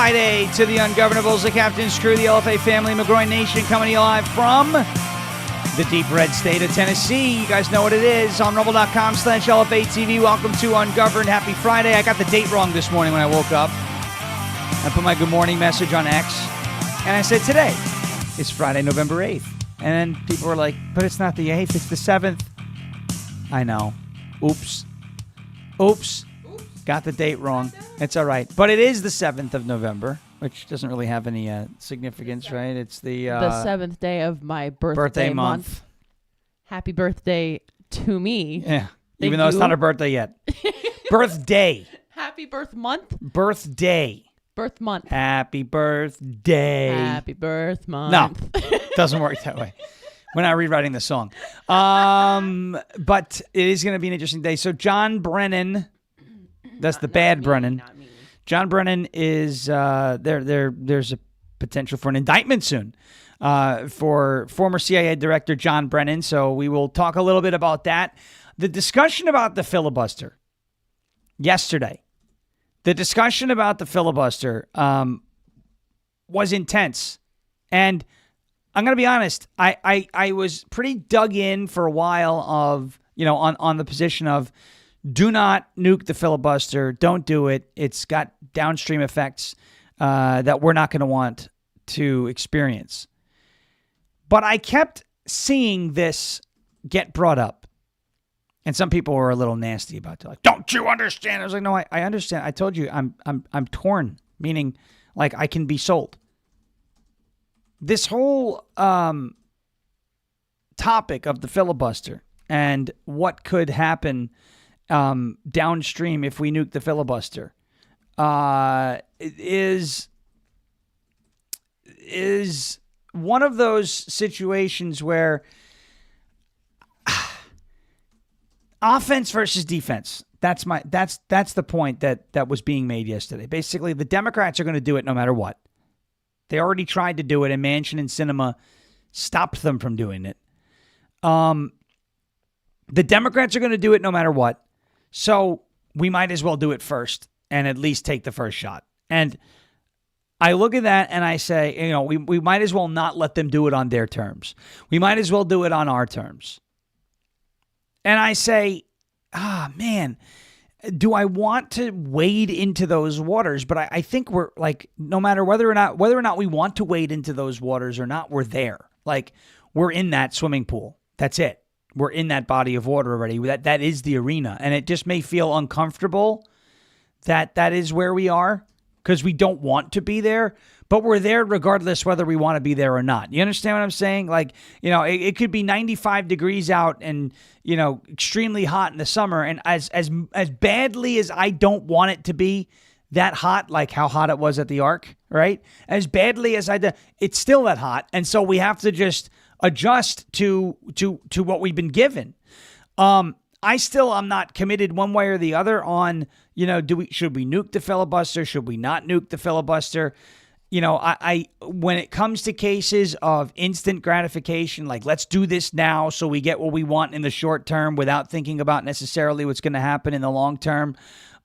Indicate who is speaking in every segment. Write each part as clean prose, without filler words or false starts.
Speaker 1: Friday to the Ungovernables, the Captain's Crew, the LFA family, McGroin Nation, coming to you live from the deep red state of Tennessee. You guys know what it is on rumble.com/LFA TV. Welcome to Ungoverned. Happy Friday. I got the date wrong this morning when I woke up. I put my good morning message on X, and I said today is Friday, November 8th. And people were like, but it's not the 8th, it's the 7th. I know. Oops. Got the date wrong. It's all right. But it is the 7th of November, which doesn't really have any significance, right? It's the
Speaker 2: 7th day of my birthday month. Happy birthday to me.
Speaker 1: Yeah. Even though it's not a birthday yet. Birthday.
Speaker 2: Happy birth month?
Speaker 1: Birthday.
Speaker 2: Birth month.
Speaker 1: Happy birthday.
Speaker 2: Happy birth month.
Speaker 1: No, doesn't work that way. We're not rewriting the song. But it is going to be an interesting day. So John Brennan, that's the bad Brennan. John Brennan is there's a potential for an indictment soon for former CIA Director John Brennan. So we will talk a little bit about that. The discussion about the filibuster yesterday. The discussion about the filibuster was intense. And I'm going to be honest, I was pretty dug in for a while of, on the position of do not nuke the filibuster. Don't do it. It's got downstream effects that we're not going to want to experience. But I kept seeing this get brought up. And some people were a little nasty about it. Like, don't you understand? I was like, no, I understand. I told you I'm torn, meaning like I can be sold. This whole topic of the filibuster and what could happen downstream if we nuke the filibuster is one of those situations where offense versus defense. That's the point that was being made yesterday. Basically, the Democrats are going to do it no matter what. They already tried to do it, and Manchin and Sinema stopped them from doing it. The Democrats are going to do it no matter what. So we might as well do it first and at least take the first shot. And I look at that and I say, we might as well not let them do it on their terms. We might as well do it on our terms. And I say, man, do I want to wade into those waters? But I think we're like, no matter whether or not we want to wade into those waters or not, we're there. Like, we're in that swimming pool. That's it. We're in that body of water already. That is the arena. And it just may feel uncomfortable that is where we are because we don't want to be there. But we're there regardless whether we want to be there or not. You understand what I'm saying? Like, it could be 95 degrees out and, extremely hot in the summer. And as badly as I don't want it to be that hot, like how hot it was at the Ark, right? As badly as it's still that hot. And so we have to just adjust to what we've been given. I'm not committed one way or the other on, should we nuke the filibuster? Should we not nuke the filibuster? When it comes to cases of instant gratification, like let's do this now so we get what we want in the short term without thinking about necessarily what's going to happen in the long term.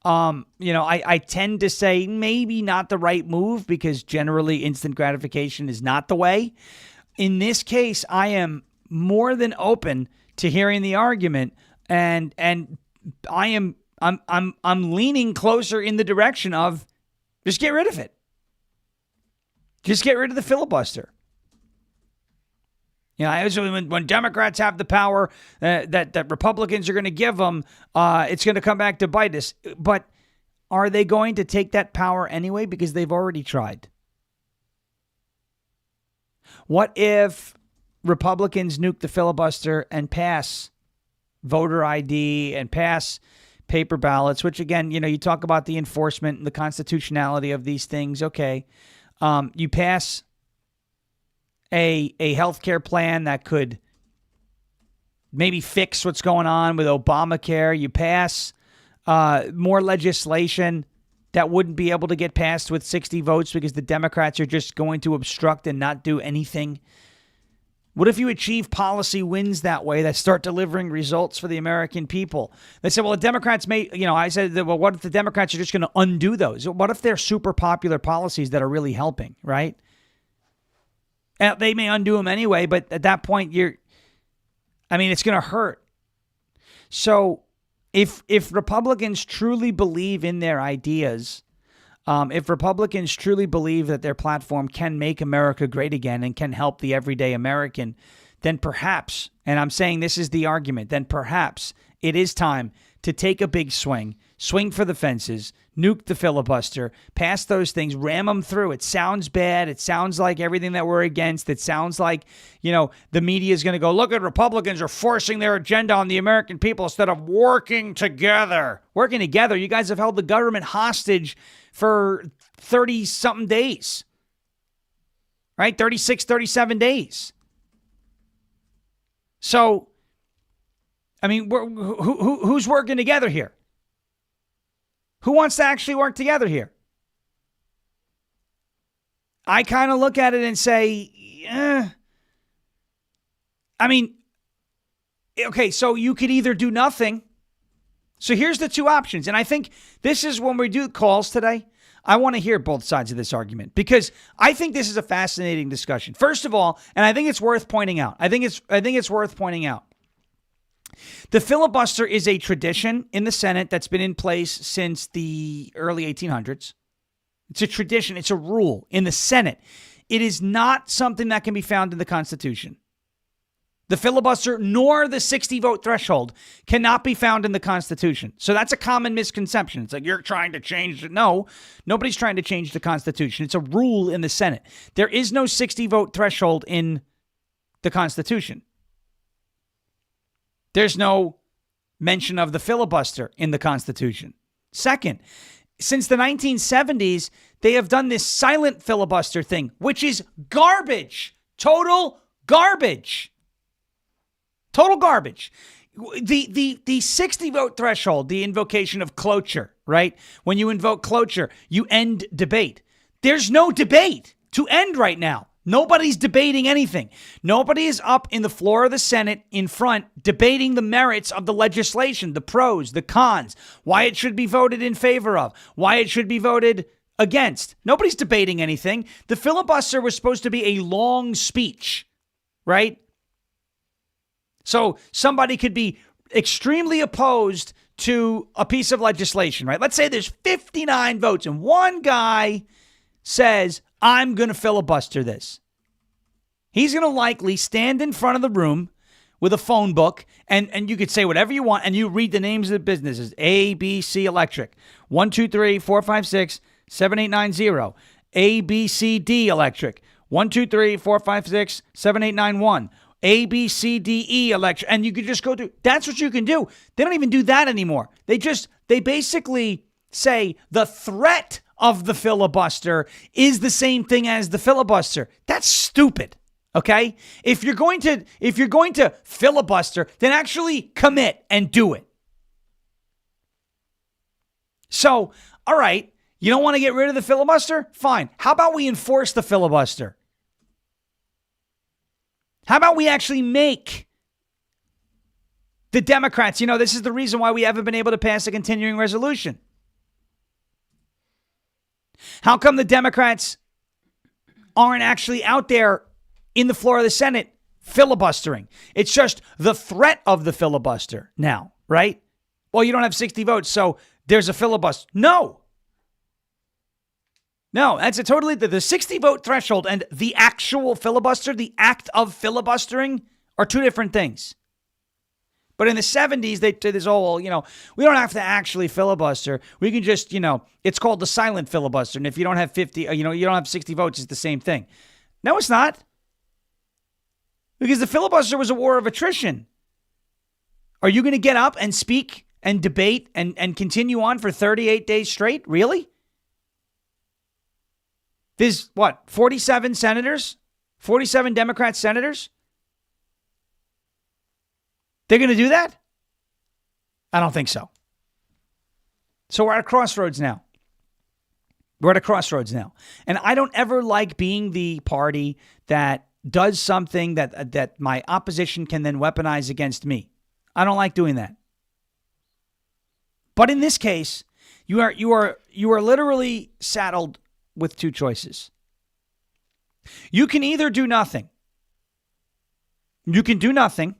Speaker 1: I tend to say maybe not the right move because generally instant gratification is not the way. In this case, I am more than open to hearing the argument, and I'm leaning closer in the direction of just get rid of it. Just get rid of the filibuster. When Democrats have the power that Republicans are going to give them, it's going to come back to bite us. But are they going to take that power anyway? Because they've already tried. What if Republicans nuke the filibuster and pass voter ID and pass paper ballots, which again, you talk about the enforcement and the constitutionality of these things. Okay. You pass a healthcare plan that could maybe fix what's going on with Obamacare. You pass more legislation that wouldn't be able to get passed with 60 votes because the Democrats are just going to obstruct and not do anything. What if you achieve policy wins that way that start delivering results for the American people? They said, well, the Democrats may, I said, well, what if the Democrats are just going to undo those? What if they're super popular policies that are really helping, right? And they may undo them anyway, but at that point, it's going to hurt. So if Republicans truly believe in their ideas, if Republicans truly believe that their platform can make America great again and can help the everyday American, then perhaps, and I'm saying this is the argument, then perhaps it is time to take a big swing for the fences, nuke the filibuster, pass those things, ram them through. It sounds bad. It sounds like everything that we're against. It sounds like, the media is going to go, look at Republicans are forcing their agenda on the American people instead of working together. Working together. You guys have held the government hostage for 30-something days, right? 36, 37 days. So, who's working together here? Who wants to actually work together here? I kind of look at it and say, okay, so you could either do nothing. So here's the two options. And I think this is when we do calls today, I want to hear both sides of this argument because I think this is a fascinating discussion. First of all, and I think it's worth pointing out. The filibuster is a tradition in the Senate that's been in place since the early 1800s. It's a tradition. It's a rule in the Senate. It is not something that can be found in the Constitution. The filibuster nor the 60-vote threshold cannot be found in the Constitution. So that's a common misconception. It's like you're trying to change it. No, nobody's trying to change the Constitution. It's a rule in the Senate. There is no 60-vote threshold in the Constitution. There's no mention of the filibuster in the Constitution. Second, since the 1970s, they have done this silent filibuster thing, which is garbage. Total garbage. Total garbage. The 60-vote threshold, the invocation of cloture, right? When you invoke cloture, you end debate. There's no debate to end right now. Nobody's debating anything. Nobody is up in the floor of the Senate in front debating the merits of the legislation, the pros, the cons, why it should be voted in favor of, why it should be voted against. Nobody's debating anything. The filibuster was supposed to be a long speech, right? So somebody could be extremely opposed to a piece of legislation, right? Let's say there's 59 votes and one guy says, I'm going to filibuster this. He's going to likely stand in front of the room with a phone book, and you could say whatever you want, and you read the names of the businesses. ABC Electric, 123-456-7890. ABCD Electric, 123-456-7891. ABCDE Electric. And you could just go through. That's what you can do. They don't even do that anymore. They basically say the threat of the filibuster is the same thing as the filibuster. That's stupid. Okay? If you're going to filibuster, then actually commit and do it. So, all right, you don't want to get rid of the filibuster? Fine. How about we enforce the filibuster? How about we actually make the Democrats, this is the reason why we haven't been able to pass a continuing resolution. How come the Democrats aren't actually out there in the floor of the Senate filibustering? It's just the threat of the filibuster now, right? Well, you don't have 60 votes, so there's a filibuster. No, that's a totally, the 60-vote threshold and the actual filibuster, the act of filibustering, are two different things. But in the 70s, they did this whole, we don't have to actually filibuster. We can just, it's called the silent filibuster. And if you don't have 50, you don't have 60 votes, it's the same thing. No, it's not. Because the filibuster was a war of attrition. Are you going to get up and speak and debate and continue on for 38 days straight? Really? There's 47 senators? 47 Democrat senators? They're going to do that? I don't think so. So we're at a crossroads now. And I don't ever like being the party that does something that my opposition can then weaponize against me. I don't like doing that. But in this case, you are literally saddled with two choices. You can either do nothing. You can do nothing.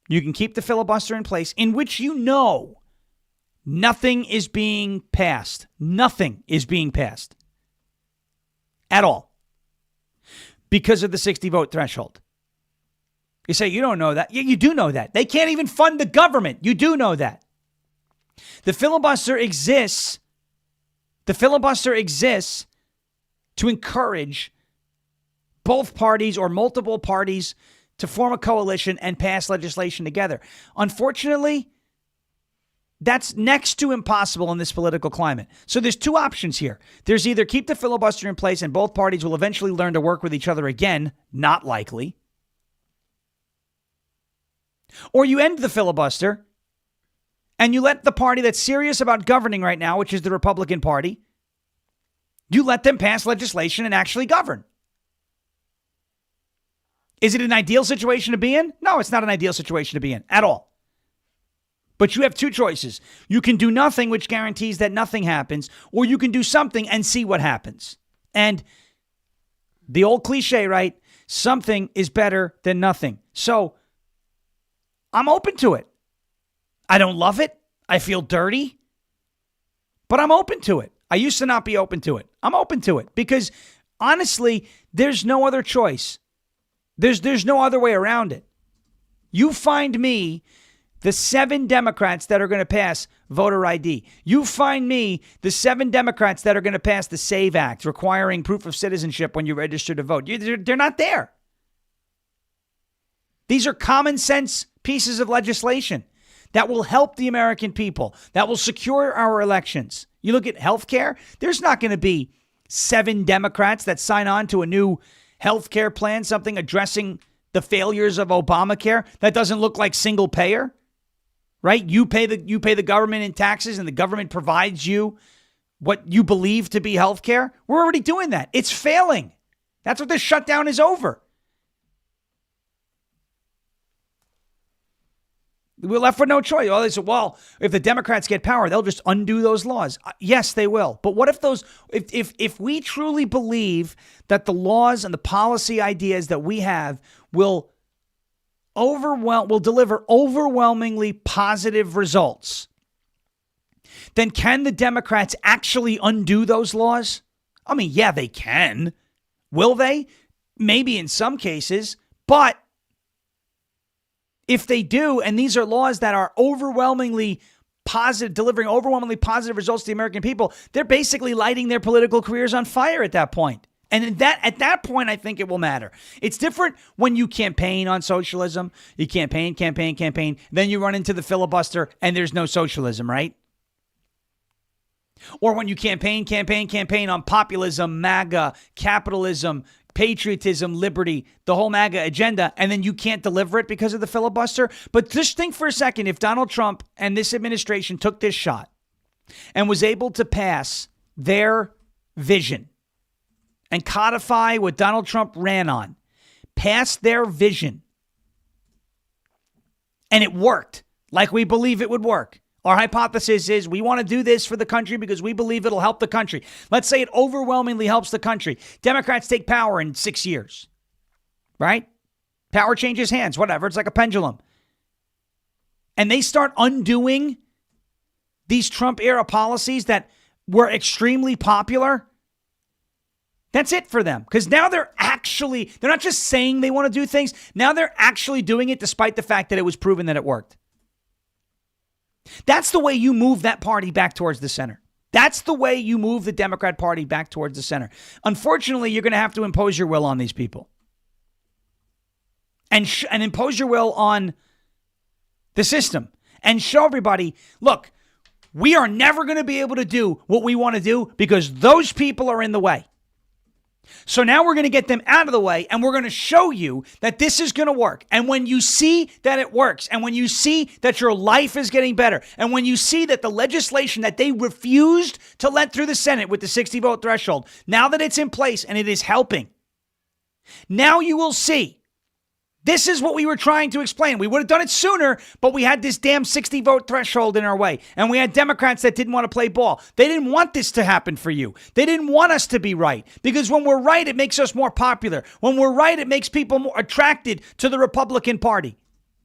Speaker 1: You can keep the filibuster in place, in which you know nothing is being passed. Nothing is being passed at all because of the 60 vote threshold. You say, you don't know that. Yeah, you do know that. They can't even fund the government. You do know that. The filibuster exists. The filibuster exists to encourage both parties or multiple parties to form a coalition and pass legislation together. Unfortunately, that's next to impossible in this political climate. So there's two options here. There's either keep the filibuster in place and both parties will eventually learn to work with each other again, not likely. Or you end the filibuster and you let the party that's serious about governing right now, which is the Republican Party, you let them pass legislation and actually govern. Is it an ideal situation to be in? No, it's not an ideal situation to be in at all. But you have two choices. You can do nothing, which guarantees that nothing happens, or you can do something and see what happens. And the old cliche, right? Something is better than nothing. So I'm open to it. I don't love it. I feel dirty, but I'm open to it. I used to not be open to it. I'm open to it because honestly, there's no other choice. There's no other way around it. You find me the 7 Democrats that are going to pass voter ID. You find me the 7 Democrats that are going to pass the SAVE Act, requiring proof of citizenship when you register to vote. They're not there. These are common sense pieces of legislation that will help the American people, that will secure our elections. You look at healthcare, there's not going to be 7 Democrats that sign on to a new healthcare plan, something addressing the failures of Obamacare that doesn't look like single payer, right? You pay the government in taxes and the government provides you what you believe to be healthcare. We're already doing that. It's failing. That's what this shutdown is over. We're left with no choice. Oh, they said, well, if the Democrats get power, they'll just undo those laws. Yes, they will. But what if we truly believe that the laws and the policy ideas that we have will deliver overwhelmingly positive results, then can the Democrats actually undo those laws? I mean, yeah, they can. Will they? Maybe in some cases, but if they do, and these are laws that are overwhelmingly positive, delivering overwhelmingly positive results to the American people, they're basically lighting their political careers on fire at that point. And at that point, I think it will matter. It's different when you campaign on socialism. You campaign. Then you run into the filibuster and there's no socialism, right? Or when you campaign on populism, MAGA, capitalism, patriotism, liberty, the whole MAGA agenda, and then you can't deliver it because of the filibuster. But just think for a second, if Donald Trump and this administration took this shot and was able to pass their vision and codify what Donald Trump ran on, pass their vision, and it worked like we believe it would work. Our hypothesis is we want to do this for the country because we believe it'll help the country. Let's say it overwhelmingly helps the country. Democrats take power in 6 years, right? Power changes hands, whatever. It's like a pendulum. And they start undoing these Trump-era policies that were extremely popular. That's it for them. Because now they're not just saying they want to do things. Now they're actually doing it despite the fact that it was proven that it worked. That's the way you move that party back towards the center. That's the way you move the Democrat Party back towards the center. Unfortunately, you're going to have to impose your will on these people. And impose your will on the system. And show everybody, look, we are never going to be able to do what we want to do because those people are in the way. So now we're going to get them out of the way and we're going to show you that this is going to work. And when you see that it works and when you see that your life is getting better and when you see that the legislation that they refused to let through the Senate with the 60 vote threshold, now that it's in place and it is helping, Now you will see. This is what we were trying to explain. We would have done it sooner, but we had this damn 60 vote threshold in our way. And we had Democrats that didn't want to play ball. They didn't want this to happen for you. They didn't want us to be right. Because when we're right, it makes us more popular. When we're right, it makes people more attracted to the Republican Party.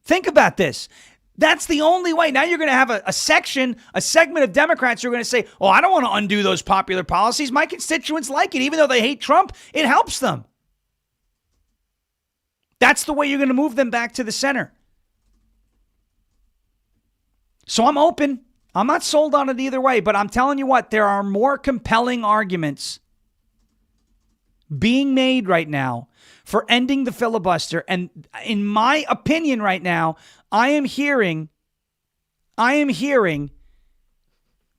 Speaker 1: Think about this. That's the only way. Now you're going to have a segment of Democrats who are going to say, oh, I don't want to undo those popular policies. My constituents like it. Even though they hate Trump, it helps them. That's the way you're going to move them back to the center. So I'm open. I'm not sold on it either way, but I'm telling you what, there are more compelling arguments being made right now for ending the filibuster. And in my opinion right now, I am hearing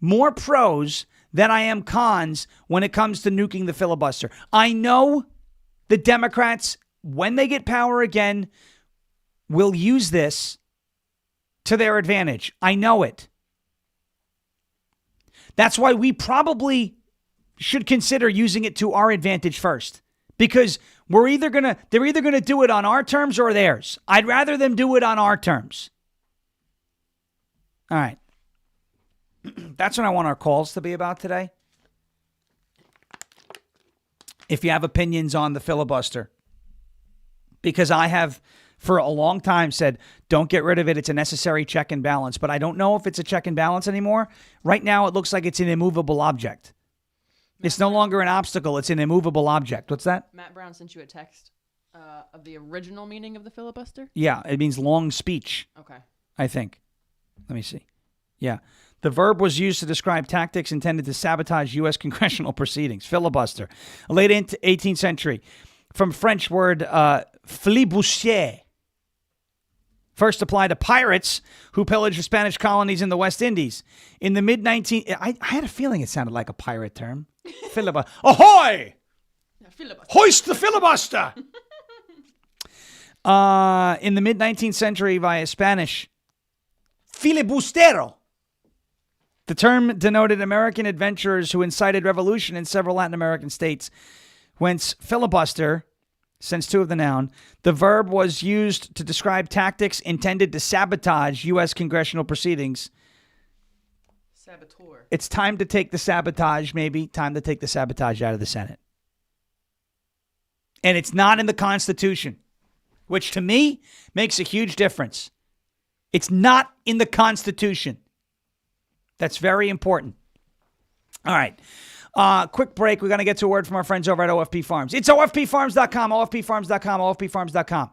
Speaker 1: more pros than I am cons when it comes to nuking the filibuster. I know the Democrats, when they get power again, will use this to their advantage. I know it. That's why we probably should consider using it to our advantage first. Because they're either going to do it on our terms or theirs. I'd rather them do it on our terms. All right. That's what I want our calls to be about today. If you have opinions on the filibuster. Because I have, for a long time, said, don't get rid of it. It's a necessary check and balance. But I don't know if it's a check and balance anymore. Right now, it looks like it's an immovable object. It's no longer an obstacle. It's an immovable object. What's that?
Speaker 2: Matt Brown sent you a text of the original meaning of the filibuster?
Speaker 1: Yeah, it means long speech.
Speaker 2: Okay.
Speaker 1: I think. Let me see. Yeah. The verb was used to describe tactics intended to sabotage U.S. congressional proceedings. Filibuster. Late 18th century. From French word flibuster. First applied to pirates who pillaged the Spanish colonies in the West Indies. In the mid-19... I had a feeling it sounded like a pirate term. Filibuster. Ahoy!
Speaker 2: Filibuster.
Speaker 1: Hoist the filibuster! In the mid-19th century via Spanish, filibustero. The term denoted American adventurers who incited revolution in several Latin American states. Whence filibuster, since two of the noun, the verb was used to describe tactics intended to sabotage U.S. congressional proceedings.
Speaker 2: Saboteur.
Speaker 1: It's time to take the sabotage, maybe. Time to take the sabotage out of the Senate. And it's not in the Constitution, which to me makes a huge difference. It's not in the Constitution. That's very important. All right. Quick break. We're going to get to a word from our friends over at OFP Farms. It's OFPFarms.com, OFPFarms.com, OFPFarms.com.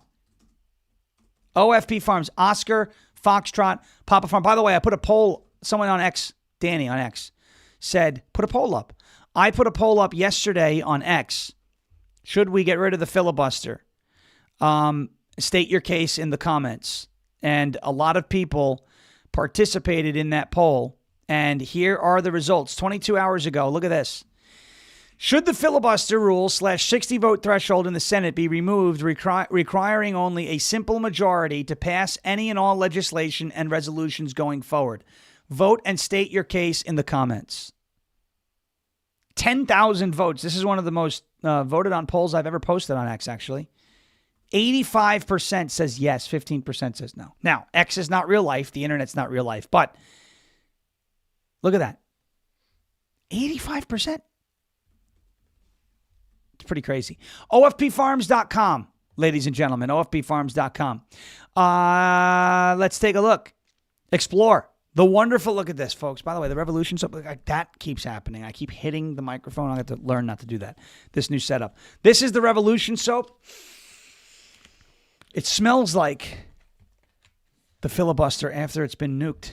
Speaker 1: OFP Farms, Oscar, Foxtrot, Papa Farm. By the way, I put a poll, someone on X, Danny on X, said, put a poll up. I put a poll up yesterday on X. Should we get rid of the filibuster? State your case in the comments. And a lot of people participated in that poll. And here are the results. 22 hours ago, look at this. Should the filibuster rule / 60 vote threshold in the Senate be removed, requiring only a simple majority to pass any and all legislation and resolutions going forward? Vote and state your case in the comments. 10,000 votes. This is one of the most voted on polls I've ever posted on X, actually. 85% says yes, 15% says no. Now, X is not real life. The internet's not real life. But look at that. 85%. It's pretty crazy. OFPfarms.com, ladies and gentlemen. OFPfarms.com. Let's take a look. Explore. The wonderful, look at this, folks. By the way, the revolution soap, that keeps happening. I keep hitting the microphone. I have to learn not to do that. This new setup. This is the revolution soap. It smells like the filibuster after it's been nuked.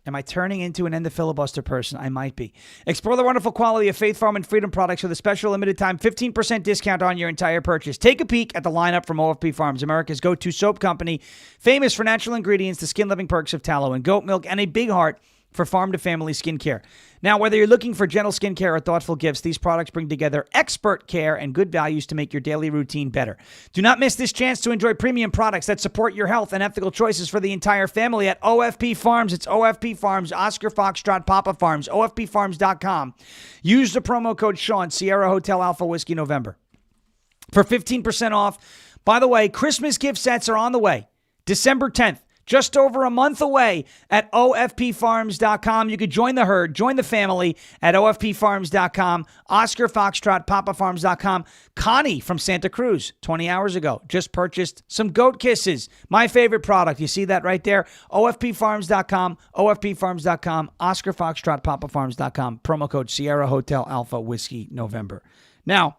Speaker 1: Am I turning into an end the filibuster person? I might be. Explore the wonderful quality of Faith Farm and Freedom products with a special limited time 15% discount on your entire purchase. Take a peek at the lineup from OFP Farms, America's go-to soap company, famous for natural ingredients, the skin-loving perks of tallow and goat milk, and a big heart for farm-to-family skincare. Now, whether you're looking for gentle skincare or thoughtful gifts, these products bring together expert care and good values to make your daily routine better. Do not miss this chance to enjoy premium products that support your health and ethical choices for the entire family at OFP Farms. It's OFP Farms, Oscar Foxtrot, Papa Farms, OFPFarms.com. Use the promo code Sean, Sierra Hotel Alpha Whiskey November. for 15% off. By the way, Christmas gift sets are on the way. December 10th. Just over a month away at OFPfarms.com. You could join the herd, join the family at OFPfarms.com. Oscar Foxtrot, PapaFarms.com. Connie from Santa Cruz, 20 hours ago, just purchased some goat kisses. My favorite product. You see that right there? OFPfarms.com, OFPfarms.com, Oscar Foxtrot, PapaFarms.com. Promo code Sierra Hotel Alpha Whiskey November. Now,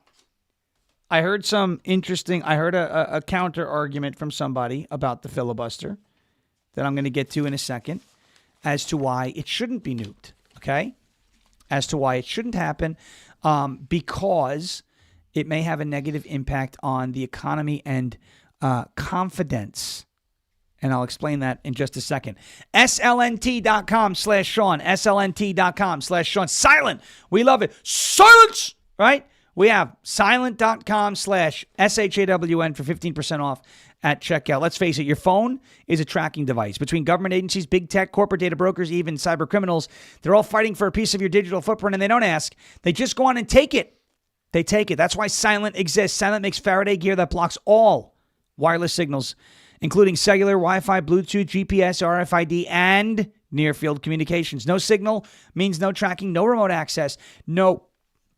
Speaker 1: I heard a counter argument from somebody about the filibuster that I'm going to get to in a second as to why it shouldn't be nuked, okay? As to why it shouldn't happen, because it may have a negative impact on the economy and confidence. And I'll explain that in just a second. SLNT.com/Sean, SLNT.com/Sean. Silent. We love it. Silence, right? We have silent.com/SHAWN for 15% off at checkout. Let's face it, your phone is a tracking device. Between government agencies, big tech, corporate data brokers, even cyber criminals, they're all fighting for a piece of your digital footprint, and they don't ask. They just go on and take it. They take it. That's why Silent exists. Silent makes Faraday gear that blocks all wireless signals, including cellular, Wi-Fi, Bluetooth, GPS, RFID, and near-field communications. No signal means no tracking, no remote access, no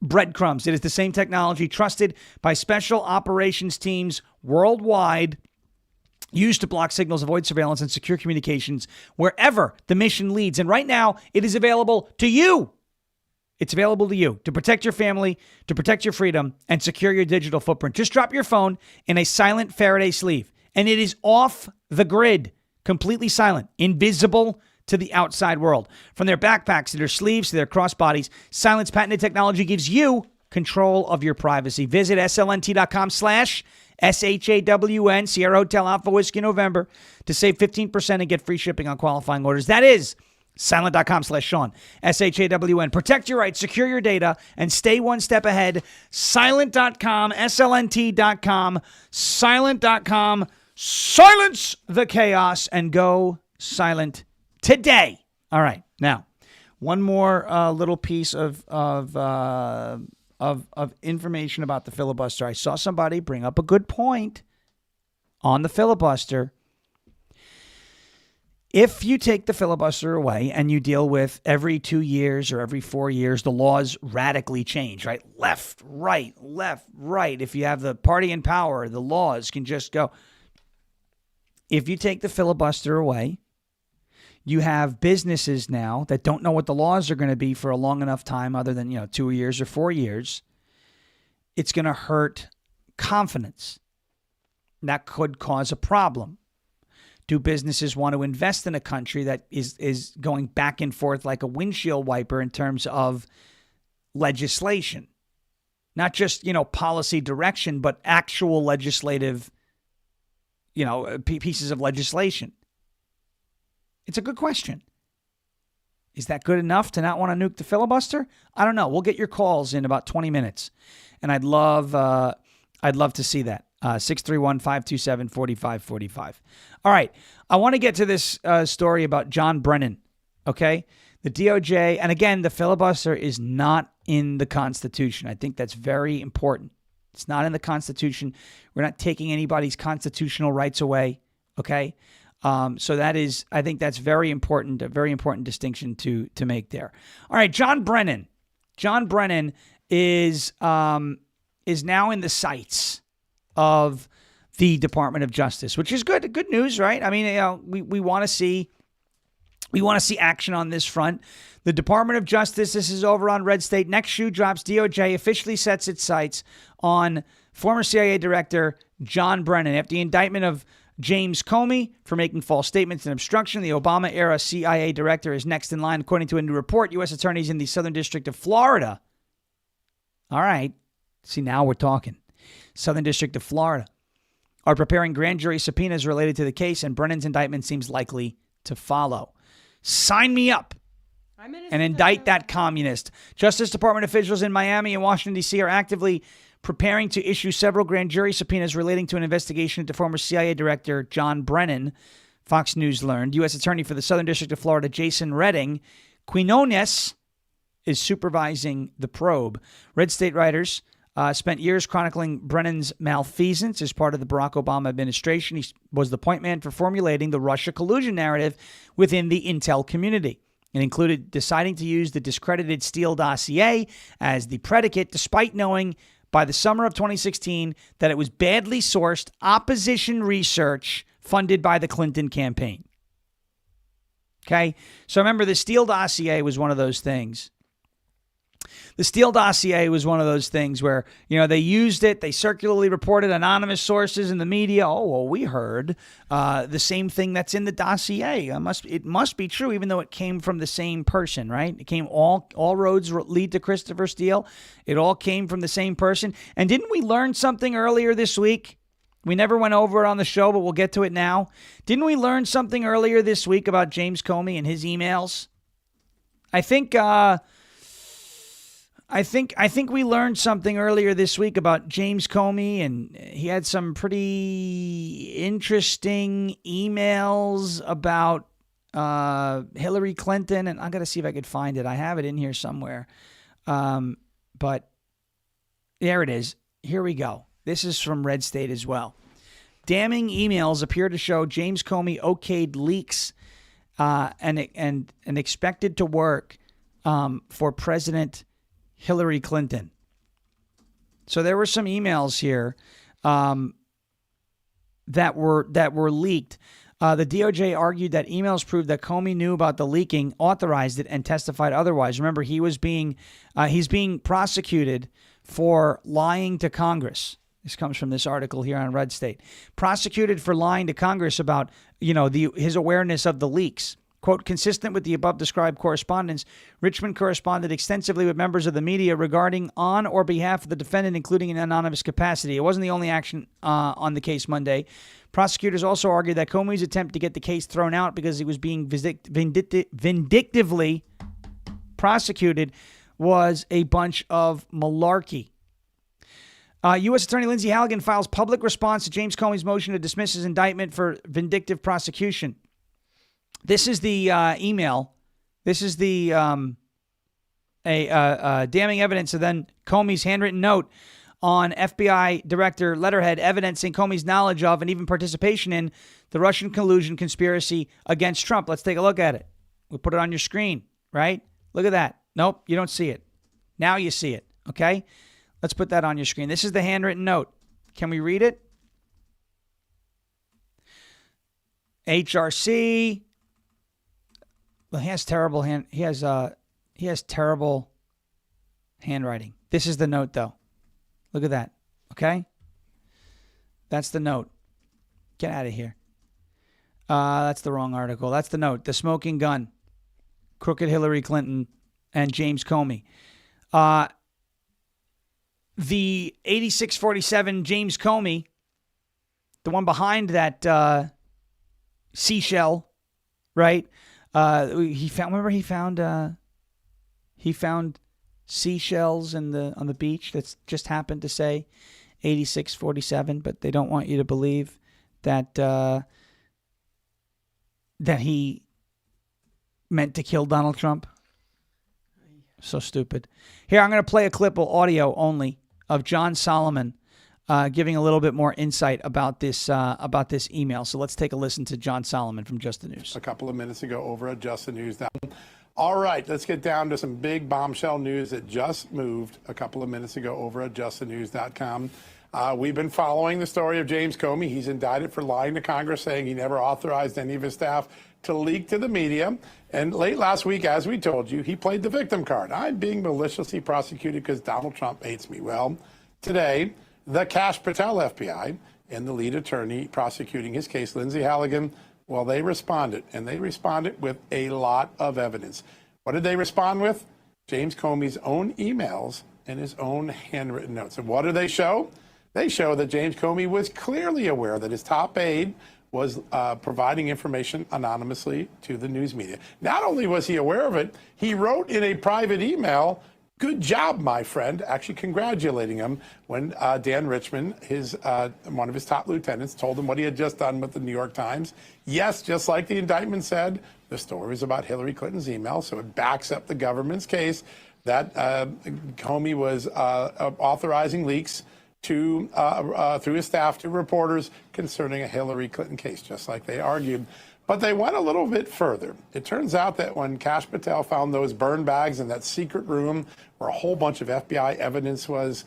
Speaker 1: breadcrumbs. It is the same technology trusted by special operations teams worldwide, used to block signals, avoid surveillance, and secure communications wherever the mission leads. And right now, it is available to you. It's available to you to protect your family, to protect your freedom, and secure your digital footprint. Just drop your phone in a silent Faraday sleeve, and it is off the grid, completely silent, invisible to the outside world. From their backpacks to their sleeves to their crossbodies, Silent's patented technology gives you control of your privacy. Visit SLNT.com/SHAWN, Sierra Hotel Alpha Whiskey November, to save 15% and get free shipping on qualifying orders. That is silent.com/Sean, SHAWN. Protect your rights, secure your data, and stay one step ahead. Silent.com, SLNT.com, silent.com. Silence the chaos and go silent today. All right. Now, one more little piece of information about the filibuster. I saw somebody bring up a good point on the filibuster. If you take the filibuster away and you deal with every 2 years or every 4 years, the laws radically change, right? Left, right. If you have the party in power, the laws can just go. If you take the filibuster away, you have businesses now that don't know what the laws are going to be for a long enough time, other than 2 years or 4 years. It's going to hurt confidence. That could cause a problem. Do businesses want to invest in a country that is going back and forth like a windshield wiper in terms of legislation? Not just, policy direction, but actual legislative, pieces of legislation. It's a good question. Is that good enough to not want to nuke the filibuster? I don't know. We'll get your calls in about 20 minutes, and I'd love to see that. 631-527-4545. All right. I want to get to this story about John Brennan, okay? The DOJ, and again, the filibuster is not in the Constitution. I think that's very important. It's not in the Constitution. We're not taking anybody's constitutional rights away, okay? So that is, I think that's very important, a very important distinction to make there. All right, John Brennan. John Brennan is now in the sights of the Department of Justice, which is good. Good news, right? I mean, we want to see action on this front. The Department of Justice, this is over on Red State. Next shoe drops. DOJ officially sets its sights on former CIA Director John Brennan after the indictment of James Comey for making false statements and obstruction. The Obama-era CIA Director is next in line, according to a new report. U.S. attorneys in the Southern District of Florida. All right. See, now we're talking. Southern District of Florida are preparing grand jury subpoenas related to the case, and Brennan's indictment seems likely to follow. Sign me up and indict that communist. Justice Department officials in Miami and Washington, D.C. are actively preparing to issue several grand jury subpoenas relating to an investigation into former CIA Director John Brennan, Fox News learned. U.S. Attorney for the Southern District of Florida, Jason Redding Quinones, is supervising the probe. Red State writers spent years chronicling Brennan's malfeasance as part of the Barack Obama administration. He was the point man for formulating the Russia collusion narrative within the intel community. It included deciding to use the discredited Steele dossier as the predicate, despite knowing by the summer of 2016 that it was badly sourced opposition research funded by the Clinton campaign. Okay, so remember, the Steele dossier was one of those things. The Steele dossier was one of those things where, they used it, they circularly reported anonymous sources in the media. Oh, well, we heard the same thing that's in the dossier. It must be true, even though it came from the same person, right? It came all roads lead to Christopher Steele. It all came from the same person. And didn't we learn something earlier this week? We never went over it on the show, but we'll get to it now. Didn't we learn something earlier this week about James Comey and his emails? I think we learned something earlier this week about James Comey, and he had some pretty interesting emails about Hillary Clinton, and I got to see if I could find it. I have it in here somewhere, but there it is. Here we go. This is from Red State as well. Damning emails appear to show James Comey okayed leaks and expected to work for President Hillary Clinton. So there were some emails here that were leaked. The DOJ argued that emails proved that Comey knew about the leaking, authorized it, and testified otherwise. Remember, he's being prosecuted for lying to Congress. This comes from this article here on Red State. Prosecuted for lying to Congress about, his awareness of the leaks. Quote, consistent with the above described correspondence, Richmond corresponded extensively with members of the media regarding on or behalf of the defendant, including in an anonymous capacity. It wasn't the only action on the case Monday. Prosecutors also argued that Comey's attempt to get the case thrown out because he was being vindictively prosecuted was a bunch of malarkey. U.S. Attorney Lindsay Halligan files public response to James Comey's motion to dismiss his indictment for vindictive prosecution. This is the email. This is the damning evidence of then Comey's handwritten note on FBI Director letterhead evidencing Comey's knowledge of and even participation in the Russian collusion conspiracy against Trump. Let's take a look at it. We put it on your screen, right? Look at that. Nope, you don't see it. Now you see it, okay? Let's put that on your screen. This is the handwritten note. Can we read it? HRC. Well, he has terrible handwriting. This is the note, though. Look at that. Okay? That's the note. Get out of here. That's the wrong article. That's the note. The smoking gun. Crooked Hillary Clinton and James Comey. The 8647 James Comey, the one behind that seashell, right? He found seashells on the beach that just happened to say 8647, but they don't want you to believe that that he meant to kill Donald Trump. So stupid. Here, I'm going to play a clip of audio only of John Solomon giving a little bit more insight about this email. So let's take a listen to John Solomon from Just the News.
Speaker 3: A couple of minutes ago over at Just the News. Now, all right, let's get down to some big bombshell news that just moved a couple of minutes ago over at justthenews.com. We've been following the story of James Comey. He's indicted for lying to Congress, saying he never authorized any of his staff to leak to the media. And late last week, as we told you, he played the victim card. I'm being maliciously prosecuted because Donald Trump hates me. Well, today, the Kash Patel FBI and the lead attorney prosecuting his case, Lindsay Halligan, well, they responded, and they responded with a lot of evidence. What did they respond with? James Comey's own emails and his own handwritten notes. And what do they show? They show that James Comey was clearly aware that his top aide was providing information anonymously to the news media. Not only was he aware of it, he wrote in a private email, "Good job, my friend," actually congratulating him when Dan Richmond, one of his top lieutenants, told him what he had just done with the New York Times. Yes, just like the indictment said, the story was about Hillary Clinton's email, so it backs up the government's case that Comey was authorizing leaks to through his staff to reporters concerning a Hillary Clinton case, just like they argued. But they went a little bit further. It turns out that when Kash Patel found those burn bags in that secret room where a whole bunch of FBI evidence was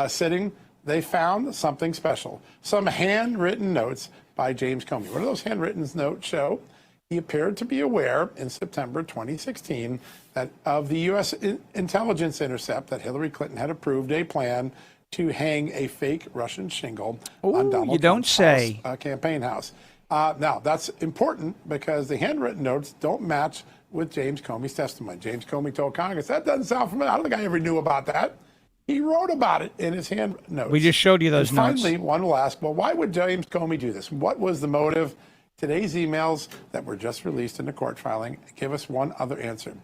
Speaker 3: sitting, they found something special, some handwritten notes by James Comey. What do those handwritten notes show? He appeared to be aware in September 2016 that of the U.S. intelligence intercept that Hillary Clinton had approved a plan to hang a fake Russian shingle on Donald Trump's campaign house. Now, that's important because the handwritten notes don't match with James Comey's testimony. James Comey told Congress, that doesn't sound familiar. I don't think I ever knew about that. He wrote about it in his hand notes.
Speaker 1: We just showed you those notes.
Speaker 3: Finally, one will ask, well, why would James Comey do this? What was the motive? Today's emails that were just released in the court filing give us one other answer.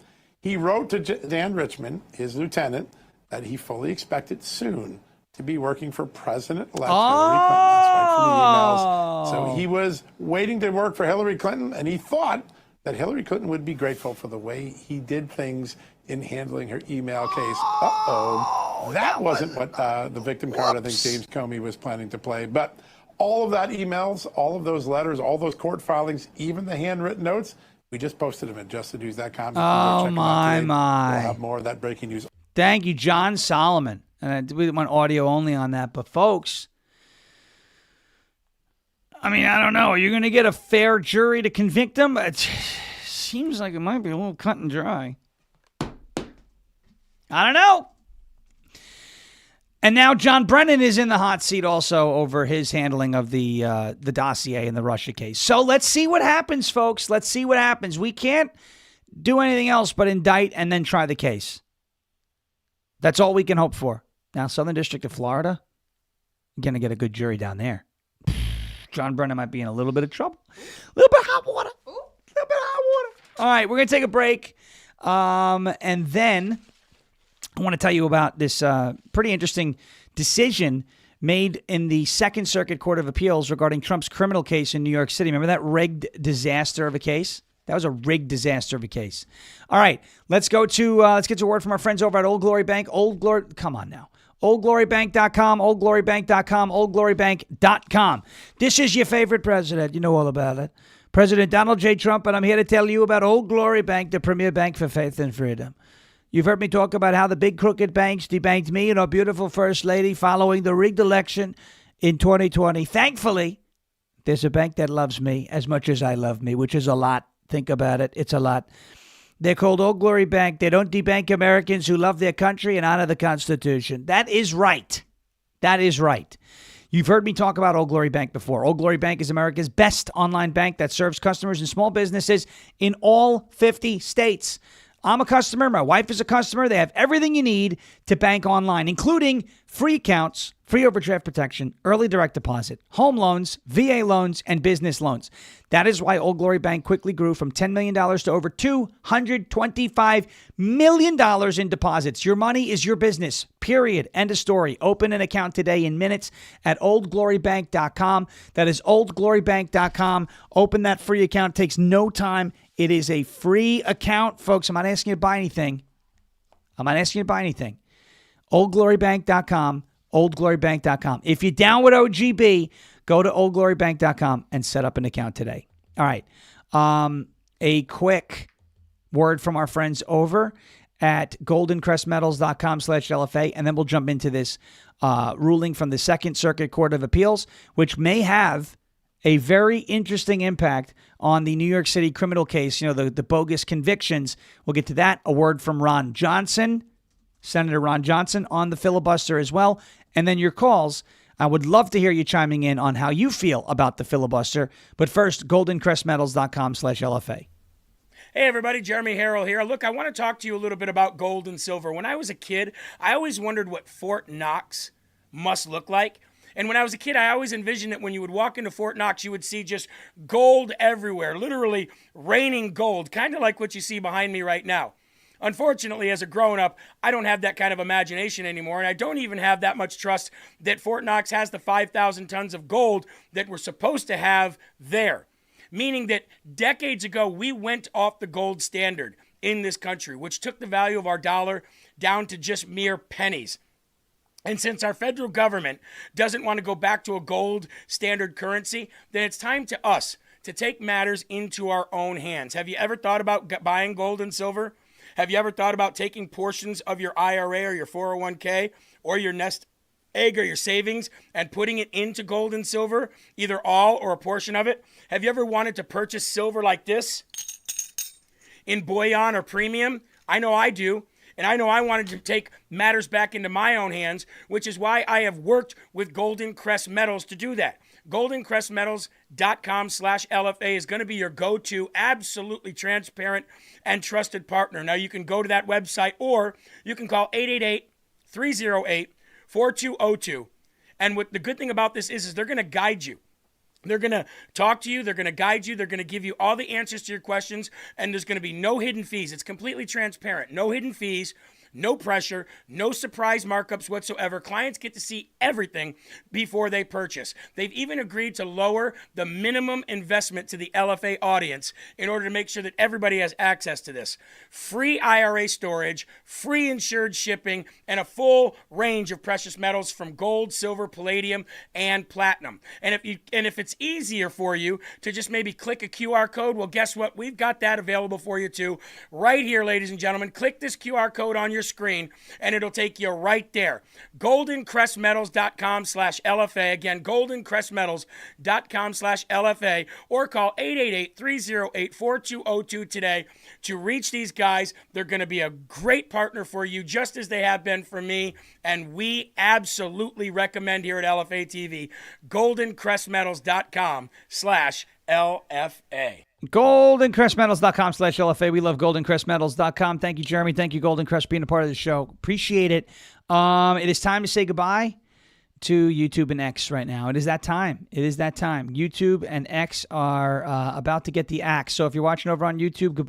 Speaker 3: He wrote to Dan Richmond, his lieutenant, that he fully expected soon to be working for President-elect Hillary Clinton. That's right from the emails. So he was waiting to work for Hillary Clinton, and he thought that Hillary Clinton would be grateful for the way he did things in handling her email case. That wasn't what the victim card I think James Comey was planning to play. But all of that emails, all of those letters, all those court filings, even the handwritten notes, we just posted them at justthenews.com.
Speaker 1: Oh, my.
Speaker 3: We'll have more of that breaking news.
Speaker 1: Thank you, John Solomon. And we went audio only on that. But, folks, I mean, I don't know. Are you going to get a fair jury to convict him? It seems like it might be a little cut and dry. I don't know. And now John Brennan is in the hot seat also over his handling of the dossier in the Russia case. So let's see what happens, folks. Let's see what happens. We can't do anything else but indict and then try the case. That's all we can hope for. Now, Southern District of Florida, going to get a good jury down there. John Brennan might be in a little bit of trouble. A little bit of hot water. A little bit of hot water. All right, we're going to take a break. And then I want to tell you about this pretty interesting decision made in the Second Circuit Court of Appeals regarding Trump's criminal case in New York City. Remember that rigged disaster of a case? That was a rigged disaster of a case. All right, let's get to a word from our friends over at Old Glory Bank. Come on now. OldGloryBank.com, OldGloryBank.com, OldGloryBank.com. This is your favorite president. You know all about it. President Donald J. Trump, and I'm here to tell you about Old Glory Bank, the premier bank for faith and freedom. You've heard me talk about how the big crooked banks debanked me and our beautiful first lady following the rigged election in 2020. Thankfully, there's a bank that loves me as much as I love me, which is a lot. Think about it. It's a lot. They're called Old Glory Bank. They don't debank Americans who love their country and honor the Constitution. That is right. That is right. You've heard me talk about Old Glory Bank before. Old Glory Bank is America's best online bank that serves customers and small businesses in all 50 states. I'm a customer. My wife is a customer. They have everything you need to bank online, including free accounts, free overdraft protection, early direct deposit, home loans, VA loans, and business loans. That is why Old Glory Bank quickly grew from $10 million to over $225 million in deposits. Your money is your business, period. End of story. Open an account today in minutes at oldglorybank.com. That is oldglorybank.com. Open that free account. It takes no time. It is a free account, folks. I'm not asking you to buy anything. Oldglorybank.com, oldglorybank.com. If you're down with OGB, go to oldglorybank.com and set up an account today. All right. A quick word from our friends over at goldencrestmetals.com/LFA, and then we'll jump into this ruling from the Second Circuit Court of Appeals, which may have a very interesting impact on the New York City criminal case, the bogus convictions. We'll get to that. A word from Ron Johnson, Senator Ron Johnson, on the filibuster as well. And then your calls. I would love to hear you chiming in on how you feel about the filibuster. But first, goldencrestmetals.com/LFA.
Speaker 4: Hey everybody, Jeremy Harrell here. Look, I want to talk to you a little bit about gold and silver. When I was a kid, I always wondered what Fort Knox must look like. And when I was a kid, I always envisioned that when you would walk into Fort Knox, you would see just gold everywhere, literally raining gold, kind of like what you see behind me right now. Unfortunately, as a grown-up, I don't have that kind of imagination anymore, and I don't even have that much trust that Fort Knox has the 5,000 tons of gold that we're supposed to have there. Meaning that decades ago, we went off the gold standard in this country, which took the value of our dollar down to just mere pennies. And since our federal government doesn't want to go back to a gold standard currency, then it's time to us to take matters into our own hands. Have you ever thought about buying gold and silver? Have you ever thought about taking portions of your IRA or your 401k or your nest egg or your savings and putting it into gold and silver, either all or a portion of it? Have you ever wanted to purchase silver like this in bullion or premium? I know I do. And I know I wanted to take matters back into my own hands, which is why I have worked with Golden Crest Metals to do that. GoldenCrestMetals.com/LFA is going to be your go-to, absolutely transparent and trusted partner. Now, you can go to that website or you can call 888-308-4202. And what the good thing about this is they're going to guide you. They're going to talk to you. They're going to guide you. They're going to give you all the answers to your questions. And there's going to be no hidden fees. It's completely transparent. No hidden fees, no pressure, no surprise markups whatsoever. Clients get to see everything before they purchase. They've even agreed to lower the minimum investment to the LFA audience in order to make sure that everybody has access to this. Free IRA storage, free insured shipping, and a full range of precious metals from gold, silver, palladium, and platinum. And if it's easier for you to just maybe click a QR code, well, guess what? We've got that available for you too. Right here, ladies and gentlemen. Click this QR code on your screen and it'll take you right there. GoldenCrestMetals.com/LFA. Again, GoldenCrestMetals.com/LFA, or call 888-308-4202 today to reach these guys. They're going to be a great partner for you, just as they have been for me, and we absolutely recommend here at LFA TV, GoldenCrestMetals.com/LFA.
Speaker 1: GoldenCrestMetals.com/LFA. We love GoldenCrestMetals.com. Thank you, Jeremy. Thank you, Golden Crest, being a part of the show. Appreciate it. It is time to say goodbye to YouTube and X right now. It is that time. It is that time. YouTube and X are about to get the axe. So if you're watching over on YouTube, goodbye.